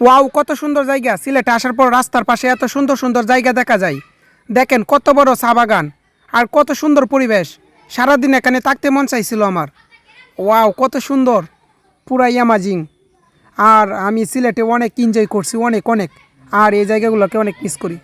Wow, কত সুন্দর জায়গা! সিলেটে আসার পর রাস্তার পাশে এত সুন্দর সুন্দর জায়গা দেখা যায়। দেখেন কত বড় চা বাগান আর কত সুন্দর পরিবেশ। সারাদিন এখানে থাকতে মন চাইছিল আমার। ওয়াও, কত সুন্দর, পুরাই অ্যামাজিং। আর আমি সিলেটে অনেক এনজয় করছি, অনেক অনেক। আর এই জায়গাগুলোকে অনেক মিস করি।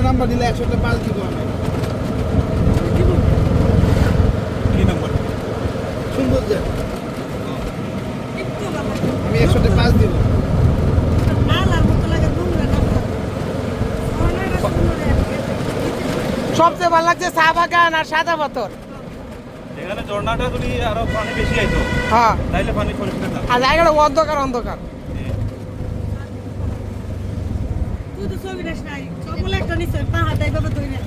নাম্বার দিলে 100টা পাঁচ দিব আমি। কি নাম্বার? সুন্দর যে আমি 100টা পাঁচ দিব। সবচেয়ে ভালো লাগছে চা বাগান আর সাদা পাথর। এখানে ঝর্ণাটা যদি আরো পানি বেশি আইতো হ্যাঁ, তাইলে পানি পরিষ্কার থাকতো। আর জায়গাটা অন্ধকার অন্ধকার। তুই তো ছবি দেখ নাই, সবগুলো একটা নিশ্চয় পাহাড় দেয় বাবা তুই না।